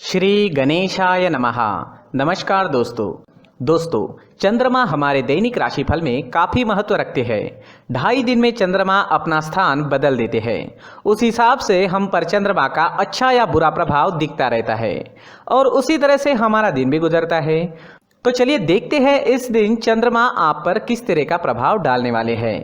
श्री गणेशाय नमः। नमस्कार दोस्तों चंद्रमा हमारे दैनिक राशिफल में काफ़ी महत्व रखते हैं। 2.5 दिन में चंद्रमा अपना स्थान बदल देते हैं। उस हिसाब से हम पर चंद्रमा का अच्छा या बुरा प्रभाव दिखता रहता है और उसी तरह से हमारा दिन भी गुजरता है। तो चलिए देखते हैं इस दिन चंद्रमा आप पर किस तरह का प्रभाव डालने वाले हैं।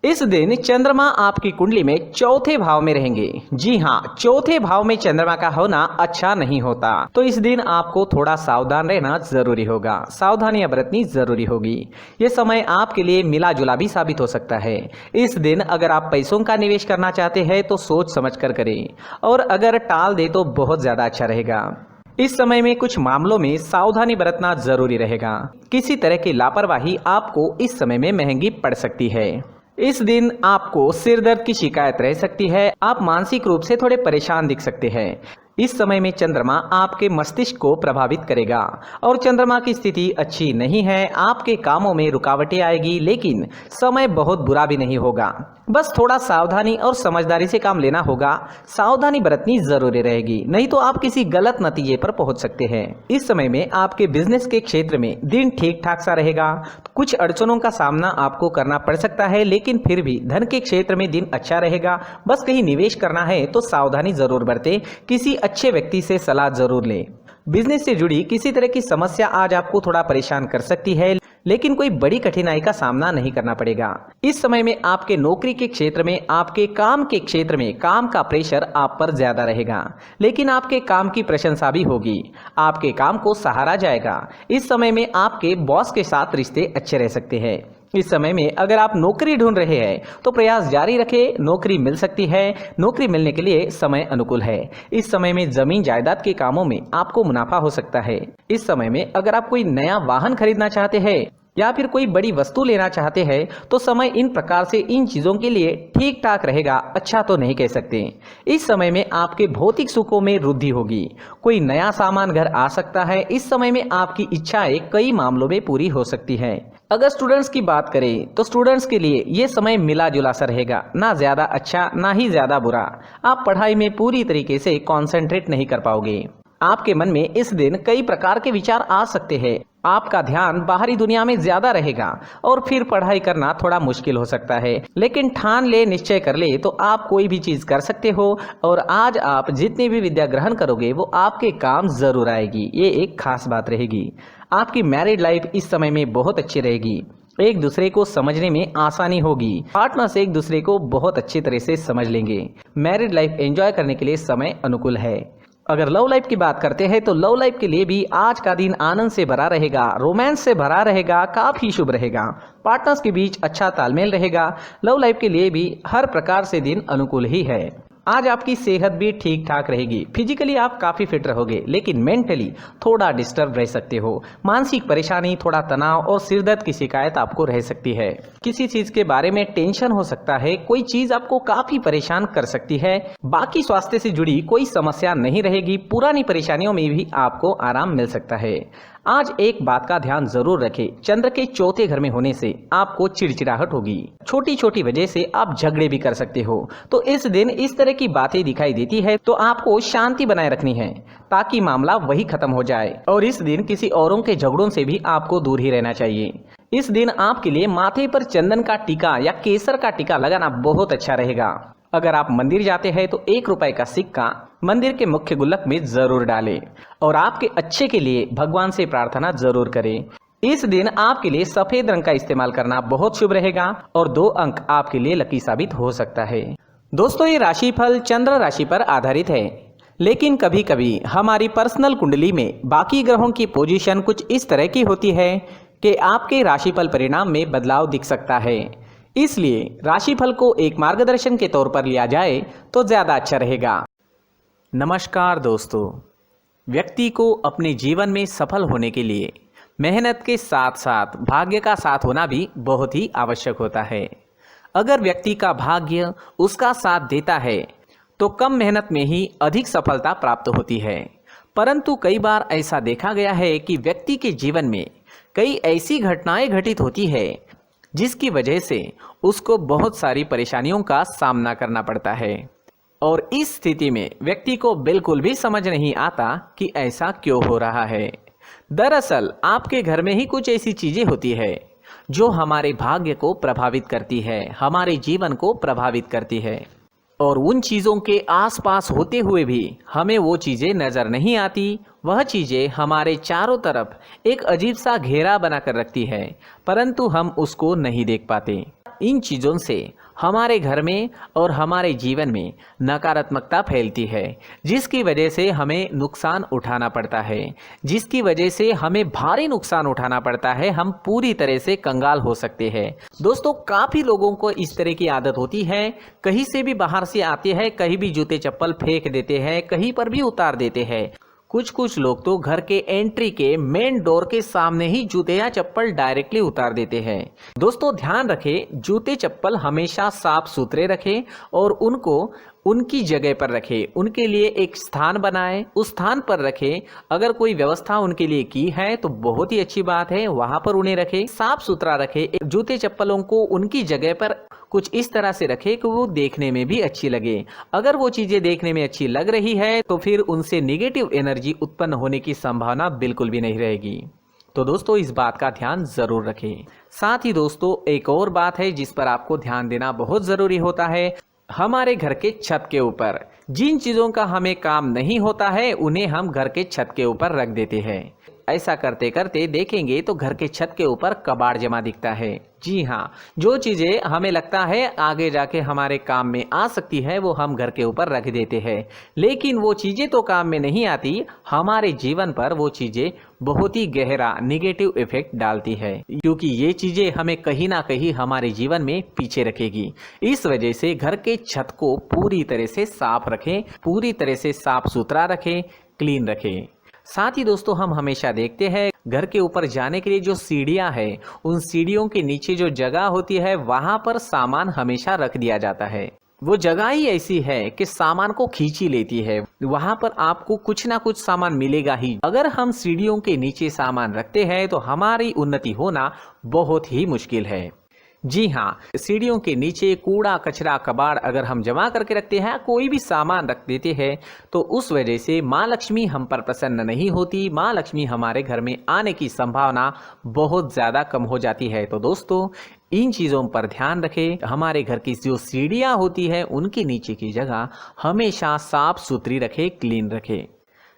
इस दिन चंद्रमा आपकी कुंडली में चौथे भाव में रहेंगे। जी हाँ, चौथे भाव में चंद्रमा का होना अच्छा नहीं होता, तो इस दिन आपको थोड़ा सावधान रहना जरूरी होगा, सावधानियां बरतनी जरूरी होगी। ये समय आपके लिए मिला जुला भी साबित हो सकता है। इस दिन अगर आप पैसों का निवेश करना चाहते हैं तो सोच समझ कर करें, और अगर टाल दे तो बहुत ज्यादा अच्छा रहेगा। इस समय में कुछ मामलों में सावधानी बरतना जरूरी रहेगा। किसी तरह की लापरवाही आपको इस समय में महंगी पड़ सकती है। इस दिन आपको सिर दर्द की शिकायत रह सकती है। आप मानसिक रूप से थोड़े परेशान दिख सकते हैं। इस समय में चंद्रमा आपके मस्तिष्क को प्रभावित करेगा और चंद्रमा की स्थिति अच्छी नहीं है। आपके कामों में रुकावटें आएगी, लेकिन समय बहुत बुरा भी नहीं होगा। बस थोड़ा सावधानी और समझदारी से काम लेना होगा। सावधानी बरतनी जरूरी रहेगी, नहीं तो आप किसी गलत नतीजे पर पहुंच सकते हैं। इस समय में आपके बिजनेस के क्षेत्र में दिन ठीक ठाक सा रहेगा। कुछ अड़चनों का सामना आपको करना पड़ सकता है, लेकिन फिर भी धन के क्षेत्र में दिन अच्छा रहेगा। बस कहीं निवेश करना है तो सावधानी जरूर बरतें। किसी अच्छे व्यक्ति से सलाह जरूर लें। बिजनेस से जुड़ी किसी तरह की समस्या आज आपको थोड़ा परेशान कर सकती है, लेकिन कोई बड़ी कठिनाई का सामना नहीं करना पड़ेगा। इस समय में आपके नौकरी के क्षेत्र में, आपके काम के क्षेत्र में काम का प्रेशर आप पर ज्यादा रहेगा, लेकिन आपके काम की प्रशंसा भी होगी। आपके काम को सराहा जाएगा। इस समय में आपके बॉस के साथ रिश्ते अच्छे रह सकते हैं। इस समय में अगर आप नौकरी ढूंढ रहे हैं तो प्रयास जारी रखें, नौकरी मिल सकती है। नौकरी मिलने के लिए समय अनुकूल है। इस समय में जमीन जायदाद के कामों में आपको मुनाफा हो सकता है। इस समय में अगर आप कोई नया वाहन खरीदना चाहते हैं या फिर कोई बड़ी वस्तु लेना चाहते हैं तो समय इन प्रकार से इन चीजों के लिए ठीक ठाक रहेगा, अच्छा तो नहीं कह सकते। इस समय में आपके भौतिक सुखों में वृद्धि होगी। कोई नया सामान घर आ सकता है। इस समय में आपकी इच्छाएं कई मामलों में पूरी हो सकती है। अगर स्टूडेंट्स की बात करें तो स्टूडेंट्स के लिए ये समय मिला जुला सा रहेगा, ना ज्यादा अच्छा ना ही ज्यादा बुरा। आप पढ़ाई में पूरी तरीके से कॉन्सेंट्रेट नहीं कर पाओगे। आपके मन में इस दिन कई प्रकार के विचार आ सकते हैं। आपका ध्यान बाहरी दुनिया में ज्यादा रहेगा और फिर पढ़ाई करना थोड़ा मुश्किल हो सकता है, लेकिन ठान ले, निश्चय कर ले तो आप कोई भी चीज कर सकते हो। और आज आप जितनी भी विद्या ग्रहण करोगे वो आपके काम जरूर आएगी। ये एक खास बात रहेगी। आपकी मैरिड लाइफ इस समय में बहुत अच्छी रहेगी। एक दूसरे को समझने में आसानी होगी। पार्टनर्स एक दूसरे को बहुत अच्छी तरह से समझ लेंगे। मैरिड लाइफ एंजॉय करने के लिए समय अनुकूल है। अगर लव लाइफ की बात करते हैं तो लव लाइफ के लिए भी आज का दिन आनंद से भरा रहेगा, रोमांस से भरा रहेगा, काफी शुभ रहेगा। पार्टनर्स के बीच अच्छा तालमेल रहेगा। लव लाइफ के लिए भी हर प्रकार से दिन अनुकूल ही है। आज आपकी सेहत भी ठीक ठाक रहेगी। फिजिकली आप काफी फिट रहोगे, लेकिन मेंटली थोड़ा डिस्टर्ब रह सकते हो। मानसिक परेशानी, थोड़ा तनाव और सिर दर्द की शिकायत आपको रह सकती है। किसी चीज के बारे में टेंशन हो सकता है। कोई चीज आपको काफी परेशान कर सकती है। बाकी स्वास्थ्य से जुड़ी कोई समस्या नहीं रहेगी। पुरानी परेशानियों में भी आपको आराम मिल सकता है। आज एक बात का ध्यान जरूर रखें, चंद्र के चौथे घर में होने से आपको चिड़चिड़ाहट होगी। छोटी छोटी वजह से आप झगड़े भी कर सकते हो। तो इस दिन इस तरह की बातें दिखाई देती है तो आपको शांति बनाए रखनी है ताकि मामला वही खत्म हो जाए। और इस दिन किसी औरों के झगड़ों से भी आपको दूर ही रहना चाहिए। इस दिन आपके लिए माथे पर चंदन का टीका या केसर का टीका लगाना बहुत अच्छा रहेगा। अगर आप मंदिर जाते हैं तो ₹1 का सिक्का मंदिर के मुख्य गुल्लक में जरूर डालें और आपके अच्छे के लिए भगवान से प्रार्थना जरूर करें। इस दिन आपके लिए सफेद रंग का इस्तेमाल करना बहुत शुभ रहेगा और 2 अंक आपके लिए लकी साबित हो सकता है। दोस्तों, ये राशिफल चंद्र राशि पर आधारित है, लेकिन कभी कभी हमारी पर्सनल कुंडली में बाकी ग्रहों की पोजीशन कुछ इस तरह की होती है कि आपके राशिफल परिणाम में बदलाव दिख सकता है। इसलिए राशिफल को एक मार्गदर्शन के तौर पर लिया जाए तो ज्यादा अच्छा रहेगा। नमस्कार दोस्तों, व्यक्ति को अपने जीवन में सफल होने के लिए मेहनत के साथ साथ भाग्य का साथ होना भी बहुत ही आवश्यक होता है। अगर व्यक्ति का भाग्य उसका साथ देता है तो कम मेहनत में ही अधिक सफलता प्राप्त होती है। परंतु कई बार ऐसा देखा गया है कि व्यक्ति के जीवन में कई ऐसी घटनाएं घटित होती है जिसकी वजह से उसको बहुत सारी परेशानियों का सामना करना पड़ता है। और इस स्थिति में व्यक्ति को बिल्कुल भी समझ नहीं आता कि ऐसा क्यों हो रहा है। दरअसल आपके घर में ही कुछ ऐसी चीजें होती है जो हमारे भाग्य को प्रभावित करती है, हमारे जीवन को प्रभावित करती है, और उन चीज़ों के आसपास होते हुए भी हमें वो चीज़ें नज़र नहीं आती। वह चीज़ें हमारे चारों तरफ एक अजीब सा घेरा बनाकर रखती है, परंतु हम उसको नहीं देख पाते। इन चीज़ों से हमारे घर में और हमारे जीवन में नकारात्मकता फैलती है, जिसकी वजह से हमें नुकसान उठाना पड़ता है, जिसकी वजह से हमें भारी नुकसान उठाना पड़ता है। हम पूरी तरह से कंगाल हो सकते हैं। दोस्तों, काफ़ी लोगों को इस तरह की आदत होती है, कहीं से भी बाहर से आते हैं, कहीं भी जूते चप्पल फेंक देते हैं, कहीं पर भी उतार देते हैं। कुछ लोग तो घर के एंट्री के मेन डोर के सामने ही जूते या चप्पल डायरेक्टली उतार देते हैं। दोस्तों, ध्यान रखें, जूते चप्पल हमेशा साफ सुथरे रखें और उनको उनकी जगह पर रखें। उनके लिए एक स्थान बनाएं, उस स्थान पर रखें। अगर कोई व्यवस्था उनके लिए की है तो बहुत ही अच्छी बात है, वहां पर उन्हें रखें, साफ सुथरा रखें। जूते चप्पलों को उनकी जगह पर कुछ इस तरह से रखें कि वो देखने में भी अच्छी लगे। अगर वो चीजें देखने में अच्छी लग रही है तो फिर उनसे नेगेटिव एनर्जी उत्पन्न होने की संभावना बिल्कुल भी नहीं रहेगी। तो दोस्तों, इस बात का ध्यान जरूर रखें। साथ ही दोस्तों, एक और बात है जिस पर आपको ध्यान देना बहुत जरूरी होता है। हमारे घर के छत के ऊपर जिन चीजों का हमें काम नहीं होता है उन्हें हम घर के छत के ऊपर रख देते हैं। ऐसा करते करते देखेंगे तो घर के छत के ऊपर कबाड़ जमा दिखता है। जी हाँ, जो चीज़ें हमें लगता है आगे जाके हमारे काम में आ सकती है वो हम घर के ऊपर रख देते हैं, लेकिन वो चीज़ें तो काम में नहीं आती। हमारे जीवन पर वो चीज़ें बहुत ही गहरा नेगेटिव इफेक्ट डालती है, क्योंकि ये चीज़ें हमें कहीं ना कहीं हमारे जीवन में पीछे रखेगी। इस वजह से घर के छत को पूरी तरह से साफ रखें, पूरी तरह से साफ सुथरा रखें, क्लीन रखें। साथ ही दोस्तों, हम हमेशा देखते हैं घर के ऊपर जाने के लिए जो सीढ़ियां हैं, उन सीढ़ियों के नीचे जो जगह होती है वहां पर सामान हमेशा रख दिया जाता है। वो जगह ही ऐसी है कि सामान को खींची लेती है, वहां पर आपको कुछ ना कुछ सामान मिलेगा ही। अगर हम सीढ़ियों के नीचे सामान रखते हैं तो हमारी उन्नति होना बहुत ही मुश्किल है। जी हाँ, सीढ़ियों के नीचे कूड़ा कचरा कबाड़ अगर हम जमा करके रखते हैं, कोई भी सामान रख देते हैं, तो उस वजह से माँ लक्ष्मी हम पर प्रसन्न नहीं होती। माँ लक्ष्मी हमारे घर में आने की संभावना बहुत ज़्यादा कम हो जाती है। तो दोस्तों, इन चीज़ों पर ध्यान रखें। हमारे घर की जो सीढ़ियाँ होती है उनके नीचे की जगह हमेशा साफ सुथरी रखें, क्लीन रखें।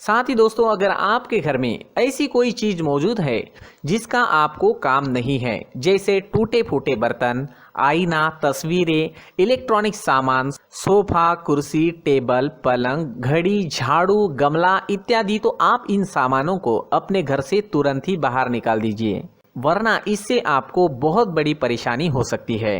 साथ ही दोस्तों, अगर आपके घर में ऐसी कोई चीज़ मौजूद है जिसका आपको काम नहीं है, जैसे टूटे फूटे बर्तन, आईना, तस्वीरें, इलेक्ट्रॉनिक सामान, सोफा, कुर्सी, टेबल, पलंग, घड़ी, झाड़ू, गमला इत्यादि, तो आप इन सामानों को अपने घर से तुरंत ही बाहर निकाल दीजिए, वरना इससे आपको बहुत बड़ी परेशानी हो सकती है।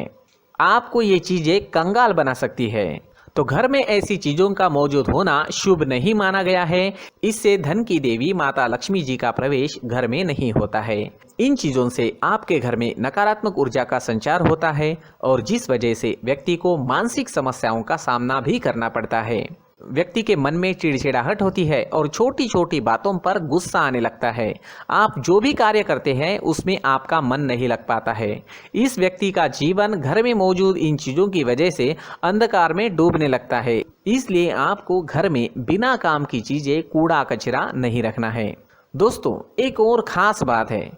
आपको ये चीज़ें कंगाल बना सकती है। तो घर में ऐसी चीजों का मौजूद होना शुभ नहीं माना गया है। इससे धन की देवी माता लक्ष्मी जी का प्रवेश घर में नहीं होता है। इन चीजों से आपके घर में नकारात्मक ऊर्जा का संचार होता है और जिस वजह से व्यक्ति को मानसिक समस्याओं का सामना भी करना पड़ता है। व्यक्ति के मन में चिड़चिड़ाहट होती है और छोटी छोटी बातों पर गुस्सा आने लगता है। आप जो भी कार्य करते हैं उसमें आपका मन नहीं लग पाता है। इस व्यक्ति का जीवन घर में मौजूद इन चीज़ों की वजह से अंधकार में डूबने लगता है। इसलिए आपको घर में बिना काम की चीज़ें, कूड़ा कचरा नहीं रखना है। दोस्तों, एक और ख़ास बात है,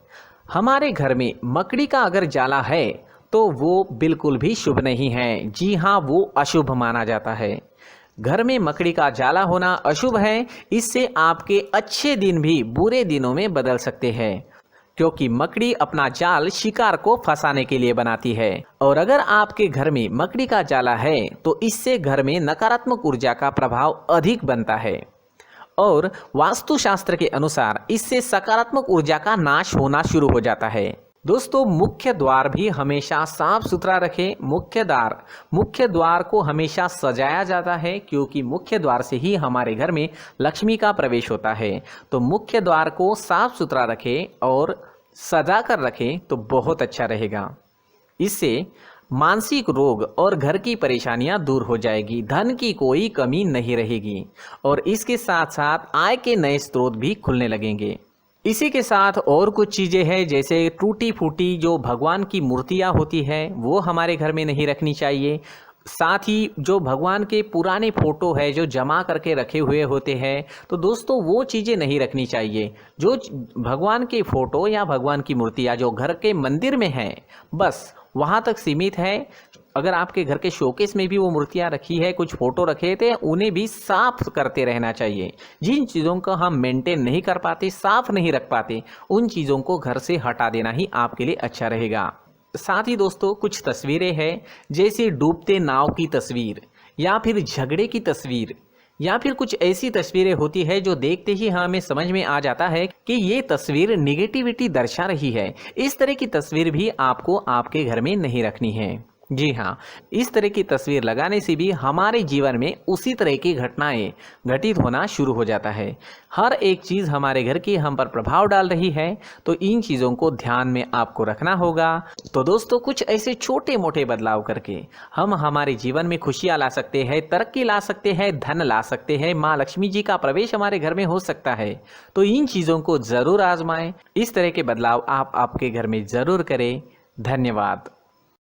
हमारे घर में मकड़ी का अगर जाला है तो वो बिल्कुल भी शुभ नहीं है। जी हाँ, वो अशुभ माना जाता है। घर में मकड़ी का जाला होना अशुभ है। इससे आपके अच्छे दिन भी बुरे दिनों में बदल सकते हैं, क्योंकि मकड़ी अपना जाल शिकार को फंसाने के लिए बनाती है। और अगर आपके घर में मकड़ी का जाला है तो इससे घर में नकारात्मक ऊर्जा का प्रभाव अधिक बनता है और वास्तुशास्त्र के अनुसार इससे सकारात्मक ऊर्जा का नाश होना शुरू हो जाता है। दोस्तों, मुख्य द्वार भी हमेशा साफ सुथरा रखें। मुख्य द्वार को हमेशा सजाया जाता है, क्योंकि मुख्य द्वार से ही हमारे घर में लक्ष्मी का प्रवेश होता है। तो मुख्य द्वार को साफ सुथरा रखें और सजा कर रखें तो बहुत अच्छा रहेगा। इससे मानसिक रोग और घर की परेशानियां दूर हो जाएगी, धन की कोई कमी नहीं रहेगी और इसके साथ साथ आय के नए स्रोत भी खुलने लगेंगे। इसी के साथ और कुछ चीज़ें हैं, जैसे टूटी फूटी जो भगवान की मूर्तियां होती हैं वो हमारे घर में नहीं रखनी चाहिए। साथ ही जो भगवान के पुराने फोटो है जो जमा करके रखे हुए होते हैं, तो दोस्तों वो चीज़ें नहीं रखनी चाहिए। जो भगवान के फोटो या भगवान की मूर्तियाँ जो घर के मंदिर में हैं, बस वहाँ तक सीमित है। अगर आपके घर के शोकेस में भी वो मूर्तियाँ रखी है, कुछ फोटो रखे थे, उन्हें भी साफ करते रहना चाहिए। जिन चीज़ों को हम मेंटेन नहीं कर पाते, साफ नहीं रख पाते, उन चीज़ों को घर से हटा देना ही आपके लिए अच्छा रहेगा। साथ ही दोस्तों कुछ तस्वीरें हैं, जैसे डूबते नाव की तस्वीर या फिर झगड़े की तस्वीर या फिर कुछ ऐसी तस्वीरें होती है जो देखते ही हमें समझ में आ जाता है कि ये तस्वीर निगेटिविटी दर्शा रही है। इस तरह की तस्वीर भी आपको आपके घर में नहीं रखनी है। जी हाँ, इस तरह की तस्वीर लगाने से भी हमारे जीवन में उसी तरह की घटनाएं घटित होना शुरू हो जाता है। हर एक चीज़ हमारे घर की हम पर प्रभाव डाल रही है, तो इन चीज़ों को ध्यान में आपको रखना होगा। तो दोस्तों कुछ ऐसे छोटे मोटे बदलाव करके हम हमारे जीवन में खुशियाँ ला सकते हैं, तरक्की ला सकते हैं, धन ला सकते हैं, माँ लक्ष्मी जी का प्रवेश हमारे घर में हो सकता है। तो इन चीज़ों को ज़रूर आजमाएं। इस तरह के बदलाव आप आपके घर में ज़रूर करें। धन्यवाद।